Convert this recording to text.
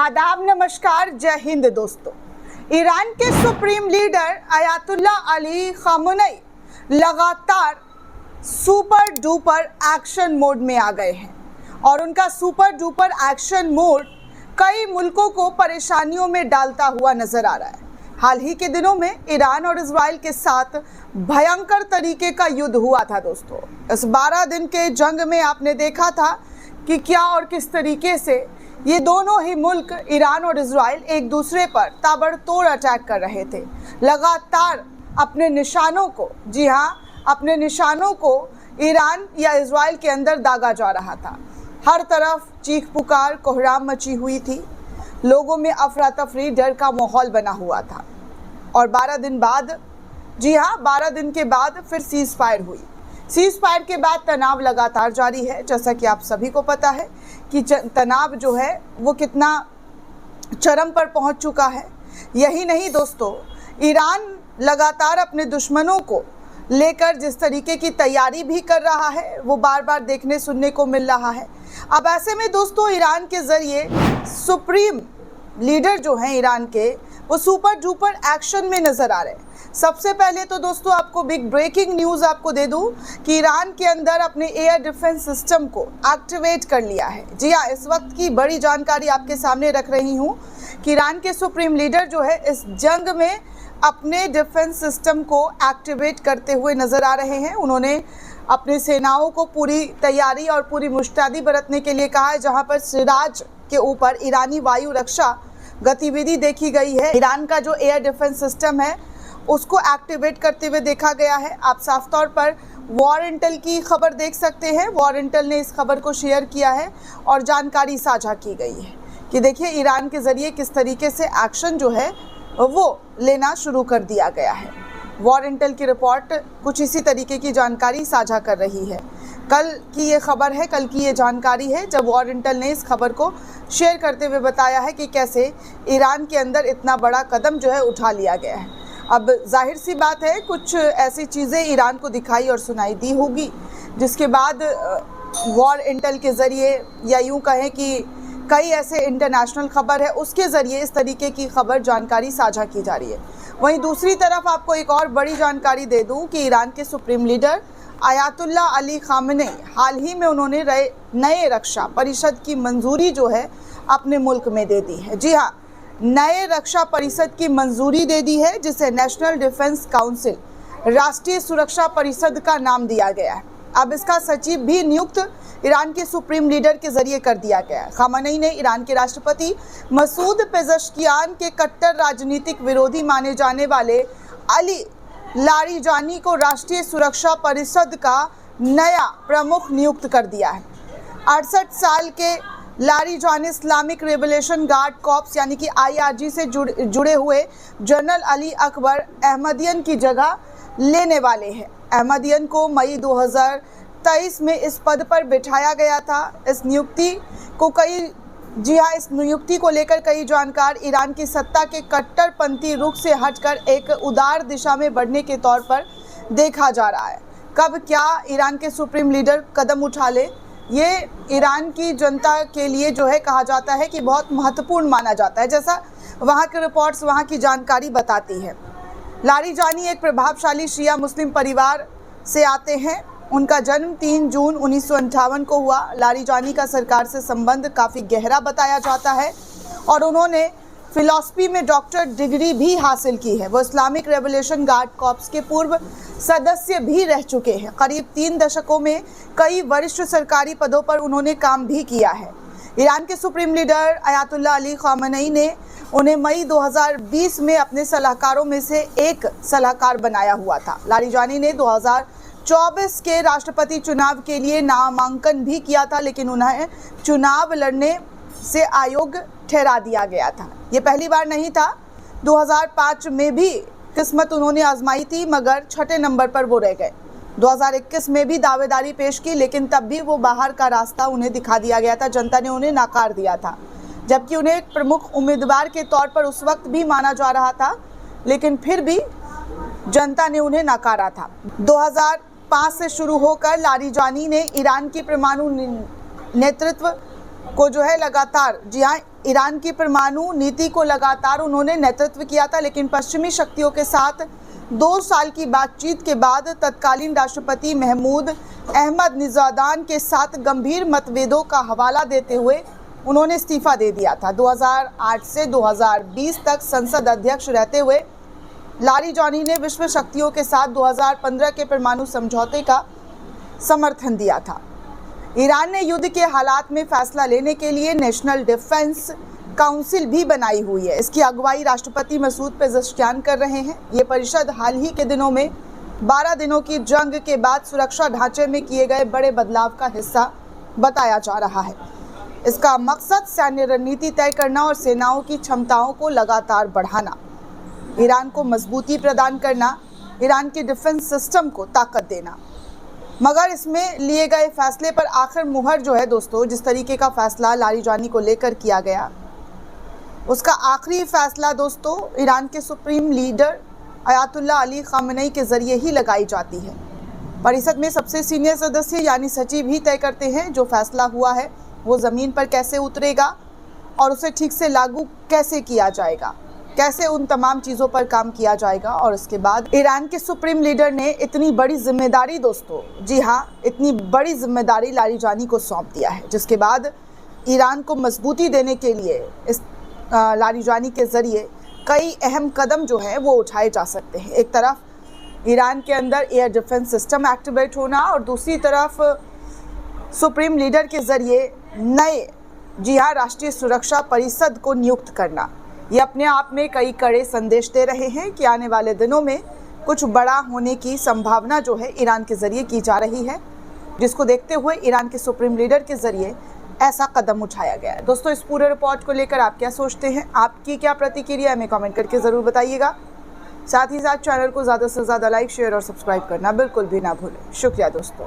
आदाब, नमस्कार, जय हिंद दोस्तों। ईरान के supreme leader Ayatollah Ali Khamenei लगातार सुपर डुपर एक्शन मोड में आ गए हैं और उनका सुपर डुपर एक्शन मोड कई मुल्कों को परेशानियों में डालता हुआ नजर आ रहा है। हाल ही के दिनों में ईरान और इजराइल के साथ भयंकर तरीके का युद्ध हुआ था दोस्तों। इस 12 दिन के जंग में आपने देखा था कि क्या और किस तरीके से ये दोनों ही मुल्क ईरान और इजराइल एक दूसरे पर ताबड़तोड़ अटैक कर रहे थे। लगातार अपने निशानों को, जी हाँ, अपने निशानों को ईरान या इजराइल के अंदर दागा जा रहा था। हर तरफ चीख पुकार, कोहराम मची हुई थी, लोगों में अफरा तफरी, डर का माहौल बना हुआ था। और 12 दिन बाद, जी हाँ, 12 दिन के बाद फिर सीज फायर हुई। सीज फायर के बाद तनाव लगातार जारी है। जैसा कि आप सभी को पता है कि तनाव जो है वो कितना चरम पर पहुंच चुका है। यही नहीं दोस्तों, ईरान लगातार अपने दुश्मनों को लेकर जिस तरीके की तैयारी भी कर रहा है वो बार बार देखने सुनने को मिल रहा है। अब ऐसे में दोस्तों ईरान के ज़रिए सुप्रीम लीडर जो हैं ईरान के, वो सुपर डुपर एक्शन में नज़र आ रहे हैं। सबसे पहले तो दोस्तों आपको बिग ब्रेकिंग न्यूज़ आपको दे दूं कि ईरान के अंदर अपने एयर डिफेंस सिस्टम को एक्टिवेट कर लिया है। जी हाँ, इस वक्त की बड़ी जानकारी आपके सामने रख रही हूं कि ईरान के सुप्रीम लीडर जो है इस जंग में अपने डिफेंस सिस्टम को एक्टिवेट करते हुए नज़र आ रहे हैं। उन्होंने अपनी सेनाओं को पूरी तैयारी और पूरी मुस्तैदी बरतने के लिए कहा है। जहाँ पर सिराज के ऊपर ईरानी वायु रक्षा गतिविधि देखी गई है। ईरान का जो एयर डिफेंस सिस्टम है उसको एक्टिवेट करते हुए देखा गया है। आप साफ तौर पर वॉर इंटेल की खबर देख सकते हैं। वॉर इंटेल ने इस खबर को शेयर किया है और जानकारी साझा की गई है कि देखिए ईरान के ज़रिए किस तरीके से एक्शन जो है वो लेना शुरू कर दिया गया है। वॉर इंटेल की रिपोर्ट कुछ इसी तरीके की जानकारी साझा कर रही है। कल की ये खबर है, कल की ये जानकारी है जब वॉर इंटेल ने इस खबर को शेयर करते हुए बताया है कि कैसे ईरान के अंदर इतना बड़ा कदम जो है उठा लिया गया है। अब जाहिर सी बात है कुछ ऐसी चीज़ें ईरान को दिखाई और सुनाई दी होगी जिसके बाद वॉर इंटेल के ज़रिए, या यूँ कहें कि कई ऐसे इंटरनेशनल खबर है उसके ज़रिए इस तरीके की खबर जानकारी साझा की जा रही है। वहीं दूसरी तरफ आपको एक और बड़ी जानकारी दे दूं कि ईरान के supreme leader Ayatollah Ali Khamenei हाल ही में उन्होंने नए रक्षा परिषद की मंजूरी जो है अपने मुल्क में दे दी है। जी हाँ, नए रक्षा परिषद की मंजूरी दे दी है जिसे नेशनल डिफेंस काउंसिल, राष्ट्रीय सुरक्षा परिषद का नाम दिया गया है। अब इसका सचिव भी नियुक्त ईरान के सुप्रीम लीडर के जरिए कर दिया गया है। खामेनी ने ईरान के राष्ट्रपति मसूद पेज़ेश्कियान के कट्टर राजनीतिक विरोधी माने जाने वाले अली लारिजानी को राष्ट्रीय सुरक्षा परिषद का नया प्रमुख नियुक्त कर दिया है। 68 साल के Larijani Islamic revolution guard corps यानी कि IRG से जुड़े हुए जनरल अली अकबर अहमदियन की जगह लेने वाले हैं। अहमदियन को मई 2023 में इस पद पर बिठाया गया था। इस नियुक्ति को लेकर कई जानकार ईरान की सत्ता के कट्टरपंथी रुख से हटकर एक उदार दिशा में बढ़ने के तौर पर देखा जा रहा है। कब क्या ईरान के सुप्रीम लीडर कदम उठा ले, ये ईरान की जनता के लिए जो है कहा जाता है कि बहुत महत्वपूर्ण माना जाता है, जैसा वहाँ के रिपोर्ट्स, वहाँ की जानकारी बताती है। लारिजानी एक प्रभावशाली शिया मुस्लिम परिवार से आते हैं। उनका जन्म 3 जून 1958 को हुआ। लारिजानी का सरकार से संबंध काफ़ी गहरा बताया जाता है और उन्होंने फिलॉसफी में डॉक्टर डिग्री भी हासिल की है। वो इस्लामिक रेवोल्यूशन गार्ड कॉर्प्स के पूर्व सदस्य भी रह चुके हैं। करीब 3 दशकों में कई वरिष्ठ सरकारी पदों पर उन्होंने काम भी किया है। ईरान के supreme leader Ayatollah Ali Khamenei ने उन्हें मई 2020 में अपने सलाहकारों में से एक सलाहकार बनाया हुआ था। लारिजानी ने 2024 के राष्ट्रपति चुनाव के लिए नामांकन भी किया था, लेकिन उन्हें चुनाव लड़ने से अयोग्य ठहरा दिया गया था। ये पहली बार नहीं था। 2005 में भी किस्मत उन्होंने आजमाई थी, मगर 6ठे नंबर पर वो रह गए। 2021 में भी दावेदारी पेश की, लेकिन तब भी वो बाहर का रास्ता उन्हें दिखा दिया गया था। जनता ने उन्हें नकार दिया था, जबकि उन्हें एक प्रमुख उम्मीदवार के तौर पर उस वक्त भी माना जा रहा था, लेकिन फिर भी जनता ने उन्हें नकारा था। 2005 से शुरू होकर लारिजानी ने ईरान की परमाणु नेतृत्व को जो है लगातार, जी हाँ, ईरान की परमाणु नीति को लगातार उन्होंने नेतृत्व किया था, लेकिन पश्चिमी शक्तियों के साथ 2 साल की बातचीत के बाद तत्कालीन राष्ट्रपति महमूद अहमदनेजाद के साथ गंभीर मतभेदों का हवाला देते हुए उन्होंने इस्तीफा दे दिया था। 2008 से 2020 तक संसद अध्यक्ष रहते हुए लारिजानी ने विश्व शक्तियों के साथ 2015 के परमाणु समझौते का समर्थन दिया था। ईरान ने युद्ध के हालात में फैसला लेने के लिए नेशनल डिफेंस काउंसिल भी बनाई हुई है। इसकी अगुवाई राष्ट्रपति मसूद पेज़ेश्कियान कर रहे हैं। ये परिषद हाल ही के दिनों में 12 दिनों की जंग के बाद सुरक्षा ढांचे में किए गए बड़े बदलाव का हिस्सा बताया जा रहा है। इसका मकसद सैन्य रणनीति तय करना और सेनाओं की क्षमताओं को लगातार बढ़ाना, ईरान को मजबूती प्रदान करना, ईरान के डिफेंस सिस्टम को ताकत देना। मगर इसमें लिए गए फैसले पर आखिर मुहर जो है दोस्तों, जिस तरीके का फैसला लारिजानी को लेकर किया गया, उसका आखिरी फैसला दोस्तों ईरान के supreme leader Ayatollah Ali Khamenei के जरिए ही लगाई जाती है। परिषद में सबसे सीनियर सदस्य यानी सचिव ही तय करते हैं जो फैसला हुआ है वो ज़मीन पर कैसे उतरेगा और उसे ठीक से लागू कैसे किया जाएगा, कैसे उन तमाम चीज़ों पर काम किया जाएगा। और उसके बाद ईरान के सुप्रीम लीडर ने इतनी बड़ी जिम्मेदारी दोस्तों, जी हाँ, इतनी बड़ी जिम्मेदारी लारिजानी को सौंप दिया है, जिसके बाद ईरान को मजबूती देने के लिए इस लारिजानी के ज़रिए कई अहम कदम जो हैं वो उठाए जा सकते हैं। एक तरफ ईरान के अंदर एयर डिफेंस सिस्टम एक्टिवेट होना और दूसरी तरफ सुप्रीम लीडर के ज़रिए नए, जी हाँ, राष्ट्रीय सुरक्षा परिषद को नियुक्त करना। ये अपने आप में कई कड़े संदेश दे रहे हैं कि आने वाले दिनों में कुछ बड़ा होने की संभावना जो है ईरान के ज़रिए की जा रही है, जिसको देखते हुए ईरान के सुप्रीम लीडर के ज़रिए ऐसा कदम उठाया गया है। दोस्तों, इस पूरे रिपोर्ट को लेकर आप क्या सोचते हैं, आपकी क्या प्रतिक्रिया हमें कमेंट करके ज़रूर बताइएगा। साथ ही साथ चैनल को ज़्यादा से ज़्यादा लाइक, शेयर और सब्सक्राइब करना बिल्कुल भी ना भूलें। शुक्रिया दोस्तों।